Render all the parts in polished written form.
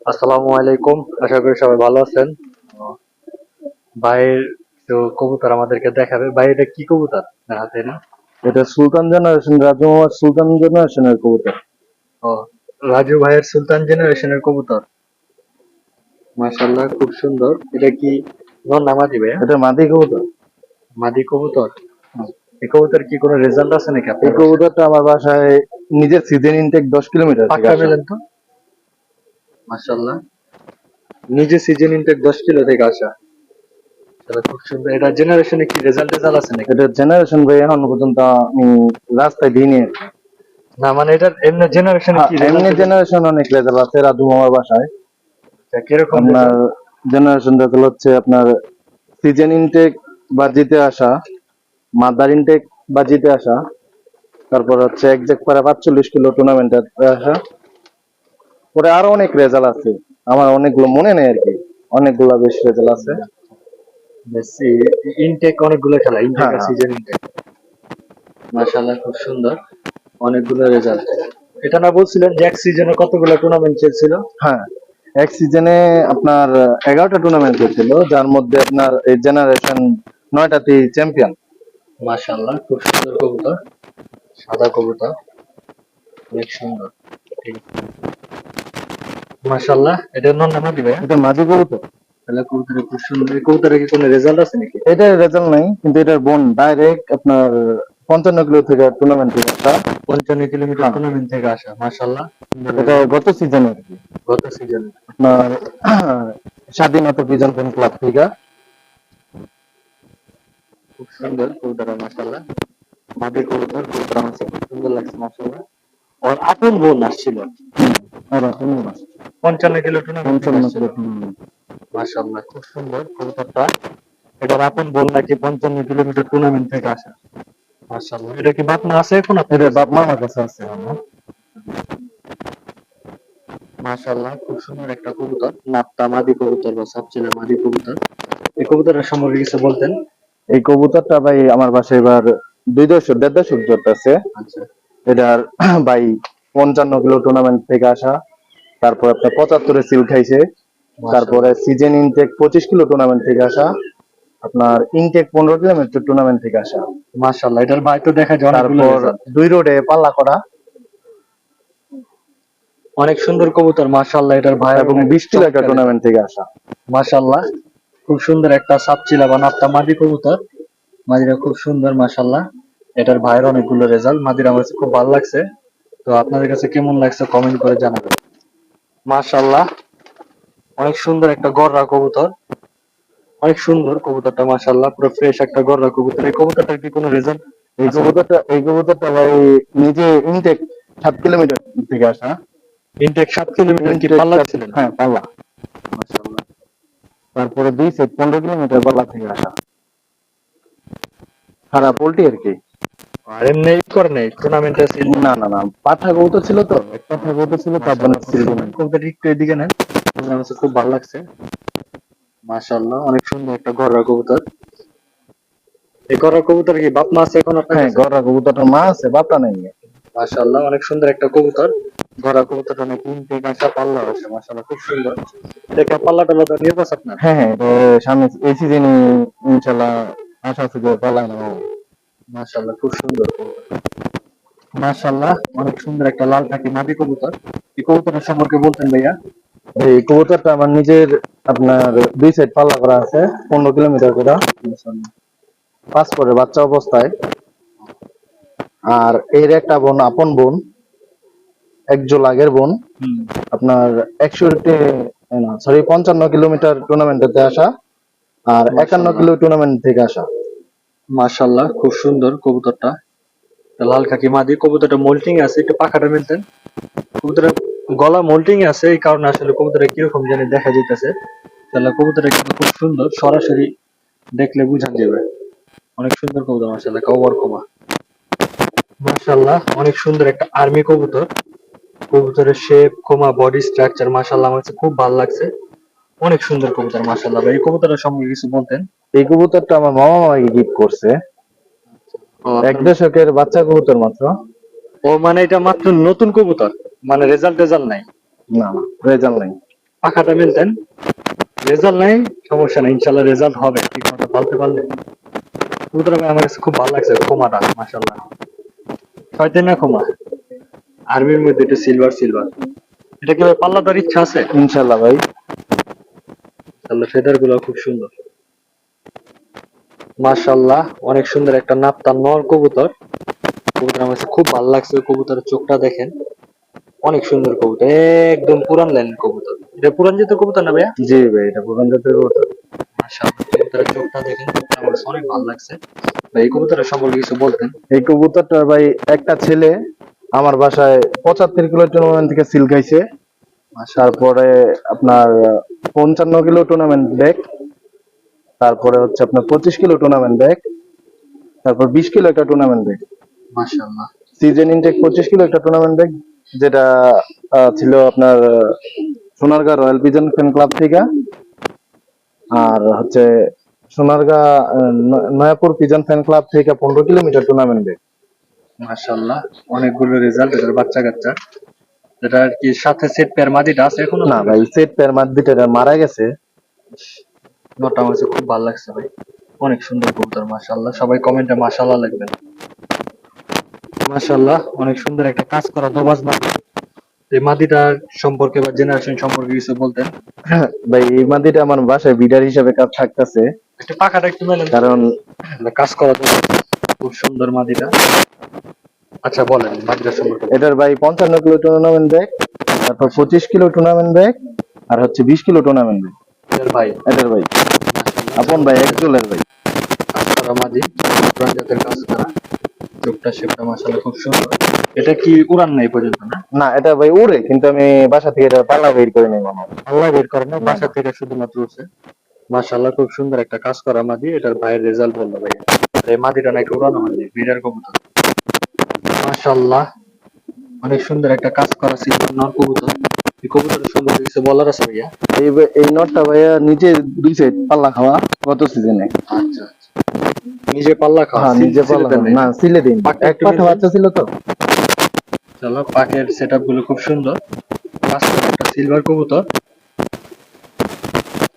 আসসালামু আলাইকুম, আশা করি সবাই ভালো আছেন। ভাইয়ের তো কবুতর আমাদেরকে দেখাবে। ভাই, এটা কি কবুতর হাতে না? এটা সুলতান জেনারেশন, রাজু মামার সুলতান জেনারেশনের কবুতর। ও, রাজু ভাইয়ের সুলতান জেনারেশনের কবুতর। মাশাআল্লাহ, খুব সুন্দর। এটা কি নর না মাদি ভাইয়া? এটা মাদি কবুতর। মাদি কবুতর। এই কবুতর কি কোনো রেজাল্ট আছে নাকি এই আপনার বাসায়? কবুতরটা আমার বাসায় নিজের সিজন ইনটেক 10 কিলোমিটার থেকে পাক্কা আসা। পেলেন তো? মাশাআল্লাহ, নিজে সিজন ইনটেক 10 কিলো থেকে আসা। সেটা খুব সুন্দর। এটা জেনারেশনে কি রেজাল্ট আছে নাকি? এটা জেনারেশন ভাই এখন পর্যন্ত আমি রাস্তায় দিইনি। না মানে এটার এমনি জেনারেশনে হ্যাঁ, কি এমনি রেজাল্ট? জেনারেশন অনেক রেজাল্ট আছে রাজু মামার বাসায়। কিরকম আপনার রেজাল্ট? জেনারেশন রেজাল্ট হচ্ছে আপনার সিজন ইনটেক বা জিতে আসা, মাদার ইনটেক বা জিতে আসা, তারপর হচ্ছে একজ্যাক্ট পারে 45 কিলো টুর্নামেন্টে আসা। পরে আরো অনেক রেজাল্ট আছে, আমার অনেকগুলো মনে নেই আর কি, অনেকগুলো বেশ রেজাল্ট আছে। ইনটেক অনেকগুলো খেলা, ইনটেক হ্যাঁ আর হ্যাঁ সিজন ইনটেক। মাশাআল্লাহ, খুব সুন্দর। অনেকগুলো রেজাল্ট। এটা না বলছিলেন যে এক সিজনে কতগুলো টুর্নামেন্ট খেলছিল? হ্যাঁ, এক সিজনে আপনার 11টা টুর্নামেন্ট হয়েছিল, যার মধ্যে আপনার এই জেনারেশন 9টাতে চ্যাম্পিয়ন। মাশাআল্লাহ, খুব সুন্দর কবুতর। সাদা কবুতর, অনেক সুন্দর। ঠিক আছে। মাশাআল্লাহ, এটার নাম না দিবে? এটা মাঝি কবুতর। তাহলে কবুতরের খুব সুন্দর। এই কবুতরের কি কোনো রেজাল্ট আছে নাকি? এটার রেজাল্ট নাই, কিন্তু এটার বোন ডাইরেক্ট আপনার 55 কিলো থেকে টুর্নামেন্ট থেকে আসা। 55 কিলোমিটার হ্যাঁ, টুর্নামেন্ট থেকে আসা। মাশাআল্লাহ, সুন্দর এটা রেজাল্ট। গত সিজনে আর কি, গত সিজনে। আপনার স্বাধীনতা পিজন ফ্যান ক্লাব থেকে। খুব সুন্দর কবুতর, মাশাআল্লাহ। মাদি কবুতর, কবুতর আমার কাছে খুব সুন্দর লাগছে মাশাআল্লাহ। ওর আপন বোন আসছিল আর এখন 55 কিলো টুর্নামেন্ট থেকে 55 আসছিল। Kilo tournament. মাশাআল্লাহ, খুব সুন্দর কবুতরটা। এটার আপন বোন নাকি 55 কিলোমিটার টুর্নামেন্ট থেকে আসা। মাশাআল্লাহ, এটা কি বাপ মা আছে এখন আপনার এটা কাছে? বাপ মামার কাছে আছে আমার। মাশাআল্লাহ, খুব সুন্দর একটা কবুতর। নাপতা মাদি কবুতর বা সাপচিলা মাদি কবুতর। এই কবুতরের সম্পর্কে কিছু বলতেন? এই কবুতরটা ভাই আমার বাসায় এবার 2 দশক 1.5 দশক ধরতেছে। আচ্ছা। এটার ভাই 55 কিলো টুর্নামেন্ট থেকে আসা, তারপর আপনার 75-এ সিল খাইছে, তারপরে মাশাআল্লাহ, সিজন ইনটেক 25 কিলো টুর্নামেন্ট থেকে আসা, আপনার ইনটেক 15 কিলোমিটার টুর্নামেন্ট থেকে আসা, মাশাআল্লাহ, এটার ভাই তো দেখা যায় অনেকগুলো তারপর রেজাল্ট। 2 রোডে পাল্লা করা অনেক সুন্দর কবুতর মাশাআল্লাহ। এটার ভাই এবং 20 কিলো একটা টুর্নামেন্ট থেকে আসা। মাশাআল্লাহ, খুব সুন্দর একটা সাপচিলা বা নাপতা মাদি কবুতর। মাদিরা খুব সুন্দর মাশাআল্লাহ। এটার ভাইয়ের অনেকগুলো রেজাল্ট। মাদিরা আমার কাছে খুব ভালো লাগছে। তো আপনাদের কাছে কেমন লাগছে কমেন্ট করে জানাবেন। মাশাআল্লাহ, অনেক সুন্দর একটা গররা কবুতর। অনেক সুন্দর কবুতরটা মাশাআল্লাহ, পুরো ফ্রেশ একটা গররা কবুতর। এই কবুতরটার কি কোনো রেজাল্ট আছে নাকি? এই কবুতরটা ভাই নিজে ইনটেক 7 কিলোমিটার থেকে আসা। ইনটেক 7 কিলোমিটার কি ইনটেক পাল্লা ছিলেন? হ্যাঁ পাল্লা। মাশাআল্লাহ। তারপরে 2 সেট 15 কিলোমিটার পাল্লা থেকে আসা, সারা পোল্ট্রি আর কি। আর এমনি করে নেই টুর্নামেন্টে সিল? না না না, পাঠা কবুতর ছিল তো, এক পাঠা কবুতর ছিল, তার জন্য মাশাআল্লাহ, খুব সিল সুন্দর কবুতর। একটু এদিকে নেন, আমার কাছে খুব ভালো লাগছে। মাশাআল্লাহ, অনেক সুন্দর একটা গররা কবুতর। এই গররা কবুতর কি বাপ মা আছে এখন আপনার হ্যাঁ, কাছে? গররা কবুতরটার মা আছে, বাপটা নেই। মাশাআল্লাহ, অনেক সুন্দর একটা কবুতর। গররা কবুতরটা অনেক ইনটেক আসা, পাল্লা আছে মাশাআল্লাহ, খুব সুন্দর। দেখে পাল্লা টাল্লা তো নিয়ে যাচ্ছে আপনার? হ্যাঁ হ্যাঁ, সামনে এই সিজনে ইনশাল্লাহ আশা আছে যে পালা নেবো। মাশাআল্লাহ, খুব সুন্দর কবুতর। মাশাআল্লাহ, অনেক সুন্দর একটা লাল টাকি মাদি কবুতর। এই কবুতরের সম্পর্কে বলতেন ভাইয়া? এই কবুতরটা আমার নিজের, আপনার 2 সেট পাল্লা করা আছে, 15 কিলোমিটার করে, মাশাআল্লাহ। পাঁচ করে বাচ্চা অবস্থায়। আর এর একটা বোন, আপন বোন, এক জোলাগের বোন, হুম। আপনার 61 না সরি 55 কিলোমিটার টুর্নামেন্টে আসা, আর 51 মাশাআল্লাহ, কিলো টুর্নামেন্ট থেকে আসা। মাশাআল্লাহ, খুব সুন্দর কবুতরটা। লাল খাকি মাদি কবুতরটা মোল্টিং আছে, একটু পাখাটা মেলতেন। কবুতরের গলা মোল্টিং আছে, এই কারণে আসলে কবুতরটা কিরকম জানি দেখা যাইতেছে। তাহলে কবুতরটা কিন্তু খুব সুন্দর, সরাসরি দেখলে বুঝা যাবে। অনেক সুন্দর কবুতর মাশাআল্লাহ, কবর কমা। মাশাআল্লাহ, অনেক সুন্দর একটা আর্মি কবুতর। কবুতরের শেপ কমা বডি স্ট্রাকচার মাশাআল্লাহ আমার কাছে খুব ভালো লাগছে। অনেক সুন্দর কবুতর মাশাআল্লাহ। ভাই, এই কবুতরের সম্পর্কে কিছু বলতেন? এই কবুতরটা আমার মামা আমাকে গিফট করছে, ও, এক দশকের বাচ্চা কবুতর মাত্র। ও মানে এটা মাত্র নতুন কবুতর, মানে রেজাল্ট নাই? না না, রেজাল্ট নাই। পাখাটা মেলতেন। রেজাল্ট নাই, সমস্যা নেই, ইনশাল্লাহ রেজাল্ট হবে ঠিক মতো পালতে পারলে। কবুতর ভাই আমার কাছে খুব ভালো লাগছে খোমাটা, মাশাল্লাহ। ছয়তে না খোমা, আর্মির মধ্যে একটু সিলভার সিলভার। এটা কি ভাই পাল্লা দেওয়ার ইচ্ছা আছে? ইনশাল্লাহ ভাই। তাহলে ফেদার গুলো খুব সুন্দর, মাশাল্লাহ। অনেক সুন্দর একটা নাপতান নর কবুতর। কবুতর আমার কাছে খুব ভালো লাগছে, কবুতরের চোখটা দেখেন, অনেক সুন্দর কবুতর, একদম পুরান লাইনের কবুতর। এটা পুরান জাতের কবুতর না ভাইয়া? জি ভাই, এটা পুরান জাতের কবুতর। মাশাআল্লাহ, কবুতরের চোখটা দেখেন, চোখটা আমার কাছে অনেক ভালো লাগছে। ভাই এই কবুতরের সম্পর্কে কিছু বলতেন। এই কবুতরটা ভাই, একটা ছেলে আমার বাসায় 75 কিলো টুর্নামেন্ট থেকে সিল খাইছে। মাশাআল্লাহ, তারপরে আপনার 55 কিলো টুর্নামেন্ট ব্যাক, তারপরে হচ্ছে আপনার 25 কিলো টুর্নামেন্ট ব্যাক, তারপর 20 কিলো একটা টুর্নামেন্ট ব্যাক। মাশাআল্লাহ, সিজন ইনটেক 25 কিলো একটা টুর্নামেন্ট ব্যাক, যেটা ছিল আপনার Sonargaon royal pigeon fan club থেকে। আর হচ্ছে Sonargaon Nayapur pigeon fan club থেকে 15 কিলোমিটার টুর্নামেন্ট ব্যাক। মাশাআল্লাহ, অনেকগুলো রেজাল্ট এটার বাচ্চা কাচ্চা। যেটা আর কি সাথে সেট পেয়ার মাদিটা আছে এখনো? না ভাই, সেট পেয়ার মাদ্দিটা মারা গেছে। নটা আমার কাছে খুব ভালো লাগছে ভাই, অনেক সুন্দর কবুতর, মাশাআল্লাহ। সবাই কমেন্টে মাশাআল্লাহ লিখবেন। মাশাআল্লাহ, অনেক সুন্দর একটা কাজ করা দোবাজ মাদি। এই মাদিটার সম্পর্কে বা জেনারেশন সম্পর্কে কিছু বলতেন। ভাই এই মাদিটা আমার বাসায় বিডার হিসেবে কাজ থাকতেছে, একটু পাখাটা একটু মেলেন, কারণ কাজ করা দোবাজ, খুব সুন্দর মাদিটা। আচ্ছা বলেন মাদিটার সম্পর্কে। এটার ভাই 55 কিলো টুর্নামেন্ট ব্যাক, তারপর 25 কিলো টুর্নামেন্ট ব্যাক, আর হচ্ছে 20 কিলো টুর্নামেন্ট ব্যাক। এটার ভাই, এটার ভাই মাশাআল্লাহ, আপন ভাই, একজনের ভাই। কাজ করা মাদি, পুরান জাতের কাজ করা, চোখটা শেপটা মাশাআল্লাহ খুব সুন্দর। এটা কি উড়ান নাই পর্যন্ত না? না, এটা ভাই উড়ে, কিন্তু আমি বাসা থেকে এটা পালা বের করে নিই মামা। আল্লাহ বের করে না, বাসা থেকে শুধুমাত্র উঠছে। মাশাআল্লাহ, খুব সুন্দর একটা কাজ করা মাদি। এটার ভাইয়ের রেজাল্ট বললো ভাই। আর এই মাদিটা নাকি উড়ানো হয়নি, বিড়ার কবুতর। মাশাআল্লাহ, অনেক সুন্দর একটা কাজ করা সিলভার নর কবুতর। এই কবুতরের সম্পর্কে কিছু বলার আছে ভাইয়া? এই নটটা ভাইয়া নিচে 2 সাইড পাল্লা খাওয়া গত সিজনে। আচ্ছা আচ্ছা, নিজে পাল্লা খাওয়া? হ্যাঁ, নিজে পাল্লা খাওয়া। না, সিলে দিন, পাকে এক একটু পাঠা মিলবে? বাচ্চা ছিল তো। চলো, পাকের সেটআপ গুলো খুব সুন্দর, কাজ করা একটা সিলভার কবুতর।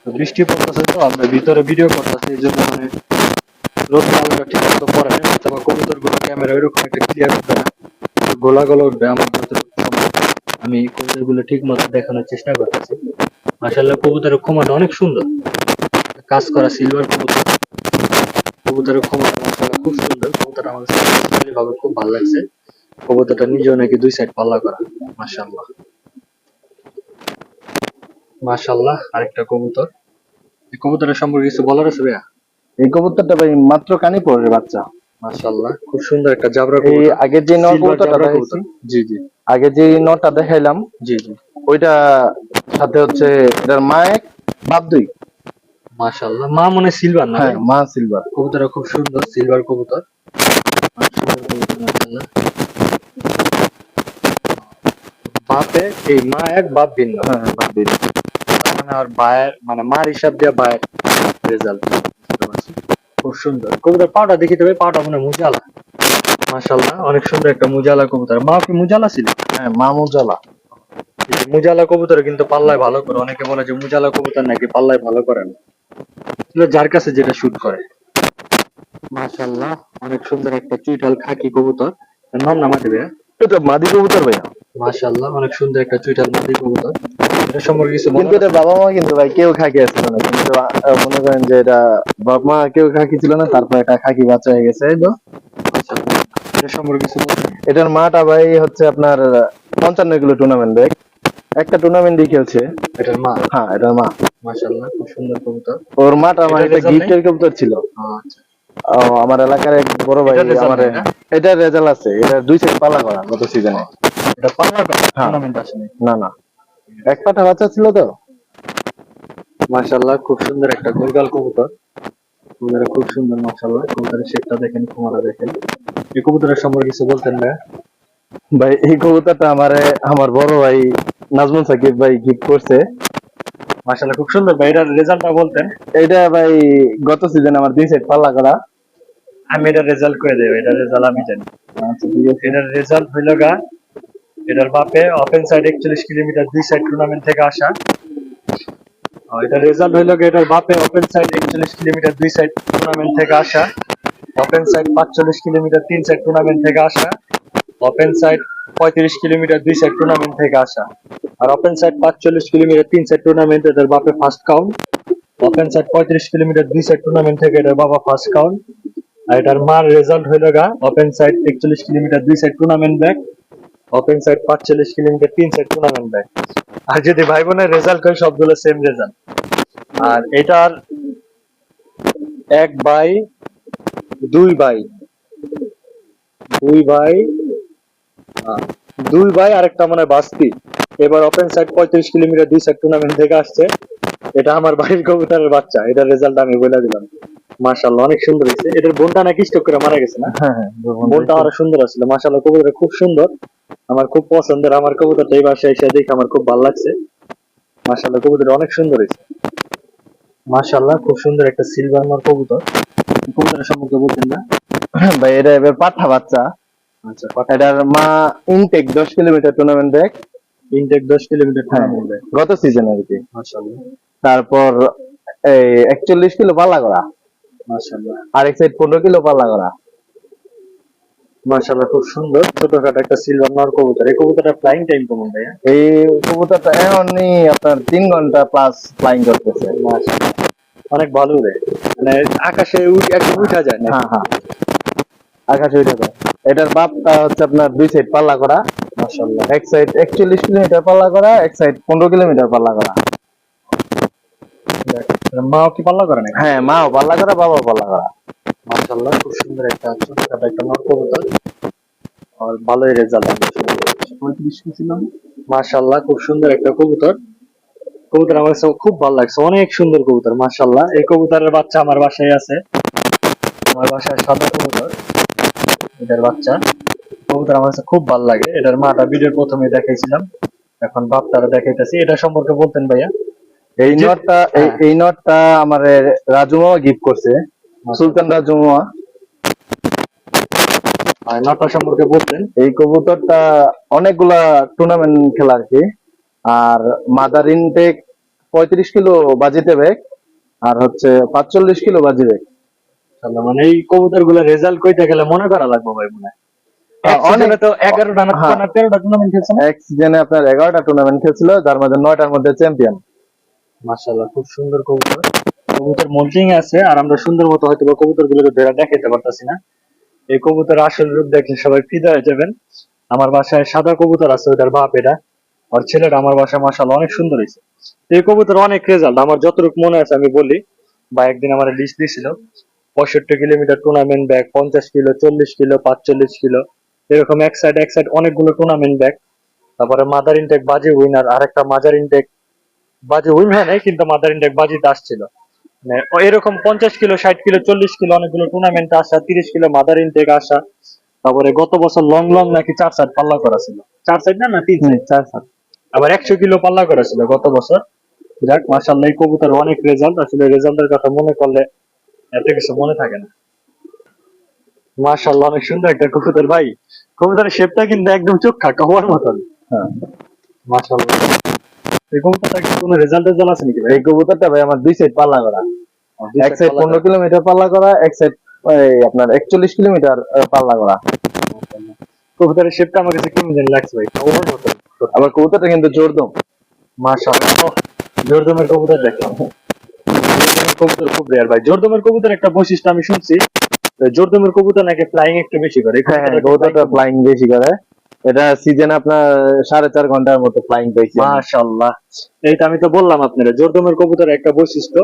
তো বৃষ্টি পড়তেছে, তো আমরা ভিতরে ভিডিও করতেছি, এই জন্য মানে রোদ আলোটা ঠিক মতো পড়ে না, অথবা কবুতর গুলো ক্যামেরা ওইরকম একটা ক্লিয়ার উঠবে না, গোলা গোলা উঠবে। আমার যতটুকু সম্ভব আমি কবুতর গুলো ঠিক মতো দেখানোর চেষ্টা করতেছি। মাশাআল্লাহ, কবুতরের ক্ষমতা অনেক সুন্দর, কাজ করা সিলভার কবুতর। কবুতরের ক্ষমতা মাশাআল্লাহ খুব সুন্দর। কবুতরটা আমার কাছে personally ভাবে খুব ভালো লাগছে। কবুতরটা নিজেও নাকি 2 সাইড পাল্লা করা, মাশাআল্লাহ। মাশাআল্লাহ, আরেকটা কবুতর। এই কবুতরের সম্পর্কে কিছু বলার আছে ভাইয়া? এই কবুতরটা ভাই মাত্র কানি পড়ে বাচ্চা। মাশাআল্লাহ, খুব সুন্দর একটা জাবরা এই কবুতর, আগের যে নর সিলভার কবুতরটা জাবরা দেখাইছি, কবুতর। জি জি আগে যে নটটা দেখাইলাম, জি জি। ওইটা সাথে হচ্ছে এটার মা এক বাপ দুই। মাশাআল্লাহ, মা মনে সিলভার না হ্যাঁ, ভাই? মা সিলভার। কবুতরটা খুব সুন্দর, সিলভার কবুতর, অনেক সুন্দর কবুতর, মাশাআল্লাহ। বাপে এই মা এক বাপ ভিন্ন, হ্যাঁ, বাপ দুই। তার মানে আর বায়ের মানে মার হিসাব দিয়ে বায়ের রেজাল্ট। খুব সুন্দর কবুতর। পাউটা দেখি তবে, পাউটা মনে হয় মুজালা। মাশাআল্লাহ, অনেক সুন্দর একটা মুজালা কবুতর। মা কি মুজালা ছিল? হ্যাঁ, মা মুজালা। এই যে মুজালা কবুতর কিন্তু পাল্লায় ভালো করে, অনেকে বলে যে মুজালা কবুতর নাকি পাল্লায় ভালো করে না, এগুলো যার কাছে যেটা শুট করে। মাশাআল্লাহ, অনেক সুন্দর একটা চুইঠাল খাকি কবুতর। এর নাম নামা দেবে। এটা মাদি কবুতর ভাইয়া। মাশাআল্লাহ, অনেক সুন্দর একটা চুইঠাল মাদি কবুতর। এটা সম্পর্কে কিছু কিন্তু বলার এটা আছে? বাবা মা কিন্তু ভাই কেউ খাকি আসছিল না, কিন্তু মনে করেন যে এটা বাবা মা কেউ খাকি ছিল না, তারপর একটা খাকি বাচ্চা হয়ে গেছে, এই তো। মাশাআল্লাহ, এটা সম্পর্কে কিছু বলতে? এটার মাটা ভাই হচ্ছে আপনার 55 কিলো টুর্নামেন্ট ব্যাক, একটা টুর্নামেন্টই খেলছে। এটার মা? হ্যাঁ, এটার মা। মাশাআল্লাহ, খুব সুন্দর কবুতর। ওর মাটা আমার এটার একটা রেজাল্ট নেই? গিফটের কবুতর ছিল। আচ্ছা, আমার এলাকার এক বড় ভাই এটার রেজাল্ট আমার, নেই না? এটার রেজাল্ট আছে, এটা 2 সাইড পালা করা গত সিজনে। এটা পাল্লা হ্যাঁ। টুর্নামেন্ট আসেনি? না না, এক পাঠা বাচ্চা ছিল তো। মাশাআল্লাহ, খুব সুন্দর একটা গোলগাল কবুতর। কবুতরটা খুব সুন্দর, মাশাআল্লাহ। কবুতরের শেপটা দেখেন, কুমারা দেখেন। এই কবুতরের সম্পর্কে কিছু বলতেন না? ভাই এই কবুতরটা আমার বড় ভাই নাজমুল সাকিব ভাই গিফট করছে। মাশাআল্লাহ, খুব সুন্দর ভাই। এটার রেজাল্টটা বলতেন। এটা ভাই গত সিজনে আমার 2 সাইড পাল্লা করা। আমি এটার রেজাল্ট করে দেব, এটার রেজাল্ট আমি জানি। আচ্ছা, ঠিক আছে। এটার রেজাল্ট হইল গা, এটার বাপে open side 41 kilometre 2 side tournament থেকে আসা। এটা রেজাল্ট হইলো গিয়ে এটার বাপে open side 41 kilometre 2 side tournament থেকে আসা, open side 45 kilometre 3 side tournament থেকে আসা, open side 35 kilometre 2 side tournament থেকে আসা, আর open side 45 kilometre 3 side tournament এটার বাপে first count, open side 35 kilometre 2 side tournament থেকে এটার বাবা ফার্স্ট কাউন্ট, আর এটার মার রেজাল্ট হইলো গা open side 41 kilometre 2 side tournament back, open side 45 kilometre 3 side tournament back. আর যদি ভাই বোনের রেজাল্ট হয় সবগুলো সেম রেজাল্ট। আর এটার 1 ভাই 2 ভাই 2 ভাই 2 ভাই আরেকটা মনে হয় বাস্তি এবার open side 35 kilometre 2 side tournament থেকে আসছে। এটা আমার বাড়ির কবুতরের বাচ্চা, এটার রেজাল্ট আমি বলে দিলাম। মাশাআল্লাহ অনেক সুন্দর হয়েছে। এটার বোনটা নাকি স্টক করে মারা গেছে না? হ্যাঁ হ্যাঁ বোনটা আরো সুন্দর ছিল মাশাআল্লাহ, কবুতরটা খুব সুন্দর, আমার খুব পছন্দের। আমার কবুতরটা এই বাসায় এসে দেখে আমার খুব ভালো লাগছে। মাশাআল্লাহ কবুতরটা অনেক সুন্দর হয়েছে। মাশাআল্লাহ খুব সুন্দর একটা সিলভার মার কবুতর। কবুতরের সম্পর্কে বলতেন না? ভাই এটা এবার পাঠা বাচ্চা। আচ্ছা, এটার মা intake 10 kilometre tournament back. Intake 10 kilometre হ্যাঁ টুর্নামেন্ট ব্যাক। গত সিজন আর কি। মাশাআল্লাহ তারপর এই 41 কিলো পাল্লা করা, মাশাআল্লাহ আর এক সাইড 15 কিলো পাল্লা করা। মাশাআল্লাহ খুব সুন্দর ছোটখাটো একটা সিলভার নর কবুতর। এই কবুতরটা ফ্লাইং টাইম কেমন ভাইয়া? এই কবুতরটা এখনই আপনার 3 ঘন্টা প্লাস ফ্লাইং করতেছে। মাশাআল্লাহ অনেক ভালো রে, মানে আকাশে একদম উঠা যায় না। হ্যাঁ হ্যাঁ আকাশে উঠে যায়। এটার বাপটা হচ্ছে আপনার 2 সাইড পাল্লা করা। মাশাআল্লাহ এক সাইড 41 কিলোমিটার পাল্লা করা, এক সাইড 15 কিলোমিটার পাল্লা করা। মাও কি পাল্লা করে নাকি? হ্যাঁ মাও পাল্লা করা, বাবাও পাল্লা করা। মাশাআল্লাহ খুব সুন্দর একটা ছোটখাটো একটা নর কবুতর, আর ভালোই রেজাল্ট আমরা শুরু করেছি। 35 কি ছিল? মাশাআল্লাহ খুব সুন্দর একটা কবুতর। কবুতর আমার কাছে খুব ভালো লাগছে, অনেক সুন্দর কবুতর মাশাআল্লাহ। এই কবুতরের বাচ্চা আমার বাসায় আছে, আমার বাসায় সাদা কবুতর, এটার বাচ্চা। কবুতর আমার কাছে খুব ভালো লাগে। এটার মাটা ভিডিওর প্রথমে দেখাইছিলাম, এখন বাপটারা দেখাইতেছি। এটা সম্পর্কে বলতেন ভাইয়া? এই নটটা এই নটটা আমার রাজুমা গিফট করছে, সুলতান রাজুমা। আর নটটা সম্পর্কে বলতেন? এই কবুতরটা অনেকগুলা টুর্নামেন্ট খেলা আর কি। আর মাদার ইনটেক 35 কিলো বাজিতে ব্যাগ, আর হচ্ছে 45 কিলো বাজি ব্যাগ। মানে এই কবুতর গুলো রেজাল্ট কইতে গেলে মনে করা লাগবে ভাই মনে হয়। অনেক তো 11টা না 13টা টুর্নামেন্ট খেলছেন। এক সিজনে আপনার 11টা টুর্নামেন্ট খেলছিল, যার মধ্যে 9টার মধ্যে চ্যাম্পিয়ন। মাশাআল্লাহ খুব সুন্দর কবুতর। কবুতর মল্টিং আছে, আর আমরা সুন্দর মতো হয়তো কবুতর গুলোকে ধরে দেখাতে পারতাছি না। এই কবুতর আসল রূপ দেখে সবাই ফিদা হয়ে যাবেন। আমার বাসায় সাদা কবুতর আছে, ওটার বাপ এটা, আর ছেলেটা আমার বাসায় মাশাআল্লাহ অনেক সুন্দর হয়েছে। এই কবুতর অনেক রেজাল্ট আমার যতটুকু মনে আছে আমি বলি। বা একদিন আমার লিস্ট দিয়েছিল 65 kilometre tournament bag, 50 kilo, 40 kilo, 45 kilo, এরকম এক সাইড অনেকগুলো টুর্নামেন্ট ব্যাগ। তারপরে মাদার ইনটেক বাজি উইনার, আর একটা মাদার ইনটেক বাজি উইন হয় নাই, কিন্তু মাদার ইনটেক বাজিতে আসছিল। মানে এরকম 50 কিলো, 60 কিলো, 40 কিলো অনেকগুলো টুর্নামেন্ট আসা, 30 কিলো মাদার ইনটেক আসা। তারপরে গত বছর লং লং নাকি 4 সাইড পাল্লা করা ছিল, 4 সাইড না 3 সাইড, 4 সাইড। আবার 100 কিলো পাল্লা করা ছিল গত বছর। যাক মাশাআল্লাহ এই কবুতর অনেক রেজাল্ট, আসলে রেজাল্টের কথা মনে করলে এত কিছু মনে থাকে না। মাশাআল্লাহ অনেক সুন্দর একটা কবুতর ভাই। কবুতরের শেপটা কিন্তু একদম চোখ খাকা হওয়ার মতন। হ্যাঁ মাশাআল্লাহ। এই কবুতরটা কি কোনো রেজাল্ট আছে নাকি ভাই? এই কবুতরটা ভাই আমার 2 সাইড পাল্লা করা। এক সাইড 15 কিলোমিটার পাল্লা করা, এক সাইড আপনার 41 কিলোমিটার পাল্লা করা। কবুতরের শেপটা আমার কাছে কেমন জানি লাগছে ভাই, ওভার মতন। আবার কবুতরটা কিন্তু জোরদম। মাশাআল্লাহ জোরদমের কবুতর দেখলাম। জোরদমের কবুতর খুব রেয়ার ভাই। জোরদমের কবুতর একটা বৈশিষ্ট্য আমি শুনছি, জোরদমের কবুতর নাকি ফ্লাইং একটু বেশি করে। হ্যাঁ কবুতরটা ফ্লাইং বেশি করে। এটা সিজনে আপনার 4.5 ঘন্টার মতো ফ্লাইং পেয়েছে। মাশাআল্লাহ। এইটা আমি তো বললাম আপনারা, জোরদমের কবুতরের একটা বৈশিষ্ট্য,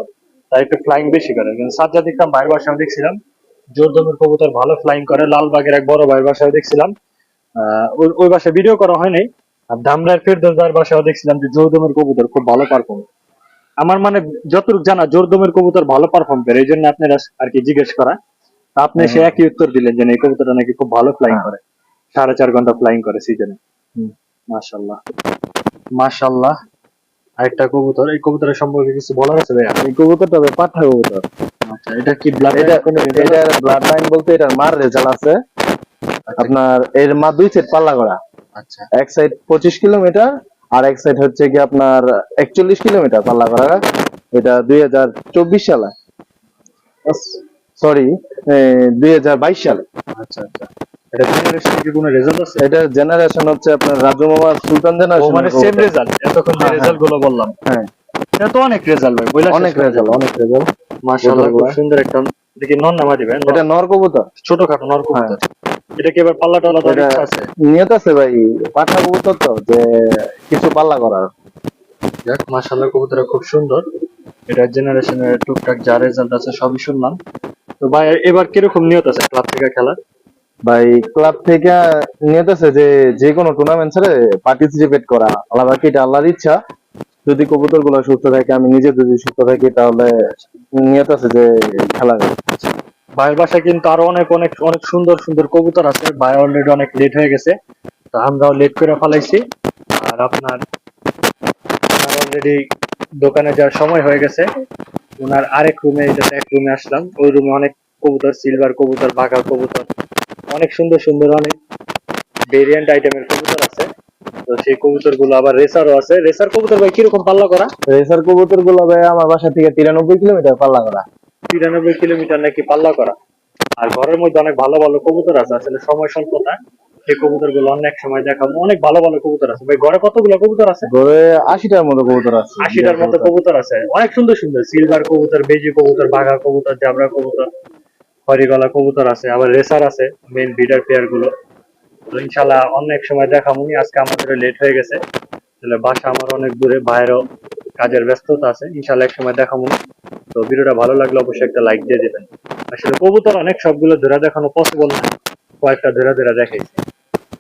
তাই একটু ফ্লাইং বেশি করে। কিন্তু সাজ্জাদ ইকরাম ভাইয়ের বাসায় দেখছিলাম জোরদমের কবুতর ভালো ফ্লাইং করে। লালবাগের এক বড় ভাইয়ের বাসায় দেখছিলাম, ওই বাসায় ভিডিও করা হয় নাই। আর ধামরার ফেরদৌস ভাইয়ের বাসায় দেখছিলাম যে জোরদমের কবুতর খুব ভালো পারফর্ম। আমার মানে যতটুকু জানা জোরদমের কবুতর ভালো পারফর্ম করে, এই জন্য আপনারা আর কি জিজ্ঞেস করা। আপনি সে একই উত্তর দিলেন যে এই কবুতরটা নাকি খুব ভালো ফ্লাইং করে, 4.5 ঘন্টা ফ্লাইং করে সিজনে। মাশাআল্লাহ মাশাআল্লাহ। আরেকটা কবুতর, এই কবুতরের সম্পর্কে কিছু বলার আছে ভাইয়া? এই কবুতরটা হবে পাঠা কবুতর। আচ্ছা এটা কি ব্লাড এটা ব্লাড লাইন বলতে এটার মার রেজাল্ট আছে। আপনার এর মা 2 সাইড পাল্লা করা। আচ্ছা এক সাইড 25 কিলোমিটার, আর এক সাইড হচ্ছে কি আপনার 41 কিলোমিটার পাল্লা করা। এটা 2024 সালে, সরি 2022 সালে। আচ্ছা আচ্ছা, এটা জেনারেশন কি কোনো রেজাল্ট আছে? এটা জেনারেশন হচ্ছে আপনার রাজু মামা সুলতান ও জেনারেশন। মানে সেম রেজাল্ট, এতক্ষণ যে হ্যাঁ, হ্যাঁ। রেজাল্ট গুলো বললাম, হ্যাঁ, এটা তো অনেক রেজাল্ট ভাই, বইলা অনেক রেজাল্ট, অনেক রেজাল্ট। মাশাআল্লাহ, খুব সুন্দর একটা। দেখি নর নামা দিবেন, এটা নর কবুতর। ছোটখাটো নর হ্যাঁ, কবুতর। এটা কি এবার পাল্লা টাল্লা দেওয়ার এটা ইচ্ছা আছে? নিয়ত আছে ভাই, পাঠা কবুতর তো, যে কিছু পাল্লা করার। যাক, মাশাআল্লাহ, কবুতরটা খুব সুন্দর। এটা জেনারেশনের টুকটাক যা রেজাল্ট আছে সবই শুনলাম। তো ভাই এবার কিরকম নিয়ত আছে ক্লাব থেকে খেলা? ভাই ক্লাব থেকে নিয়ত আছে যে যে কোনো টুর্নামেন্ট ছেড়ে পার্টিসিপেট করা, আলাদা কি এটা আল্লাহর ইচ্ছা। যদি কবুতর গুলো সুস্থ থাকে, আমি নিজে যদি সুস্থ থাকি, তাহলে নিয়ত আছে যে খেলা হবে। ভাইয়ের বাসায় কিন্তু আরো অনেক অনেক অনেক সুন্দর সুন্দর কবুতর আছে। ভাই অলরেডি অনেক লেট হয়ে গেছে, তো আমরাও লেট করে ফেলাইছি। আর আপনার অলরেডি দোকানে যাওয়ার সময় হয়ে গেছে। ওনার আরেক রুমে, এটাতে এক রুমে আসলাম, ওই রুমে অনেক কবুতর, সিলভার কবুতর, বাঘা কবুতর, অনেক সুন্দর সুন্দর অনেক ভেরিয়েন্ট আইটেমের কবুতর আছে। তো সেই কবুতর গুলো আবার রেসারও আছে। রেসার কবুতর ভাই কিরকম পাল্লা করা? রেসার কবুতর গুলো ভাই আমার বাসা থেকে 93 কিলোমিটার পাল্লা করা। 93 কিলোমিটার নাকি পাল্লা করা। আর ঘরের মধ্যে অনেক ভালো ভালো কবুতর আছে, আসলে সময় স্বল্পতা, সেই কবুতর গুলো অনেক সময় দেখাবো। অনেক ভালো ভালো কবুতর আছে ভাই। ঘরে কতগুলো কবুতর আছে? ধরে 80টার মতো কবুতর আছে। 80টার মতো কবুতর আছে, অনেক সুন্দর সুন্দর সিলভার কবুতর, বেজি কবুতর, বাঘা কবুতর, জাবরা কবুতর, হরিগলা কবুতর আছে, আবার রেসার আছে, মেন বিডার পেয়ার গুলো। তো ইনশাল্লাহ অনেক সময় দেখাবনি, আজকে আমাদের লেট হয়ে গেছে, তাহলে বাসা আমার অনেক দূরে, বাইরেও কাজের ব্যস্ততা আছে, ইনশাল্লাহ এক সময় দেখাবো। তো ভিডিওটা ভালো লাগলে অবশ্যই একটা লাইক দিয়ে দিবেন। আসলে কবুতর অনেক, সবগুলো ধরে দেখানো পসিবল না, কয়েকটা ধরে ধরে দেখাইছি।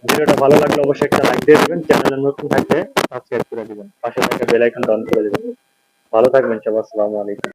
ভিডিওটা ভালো লাগলে অবশ্যই একটা লাইক দিয়ে দিবেন, চ্যানেলে নতুন থাকলে সাবস্ক্রাইব করে দিবেন, পাশে থাকা বেল আইকনটা অন করে দিবেন। ভালো থাকবেন সবাই, আসসালামু আলাইকুম।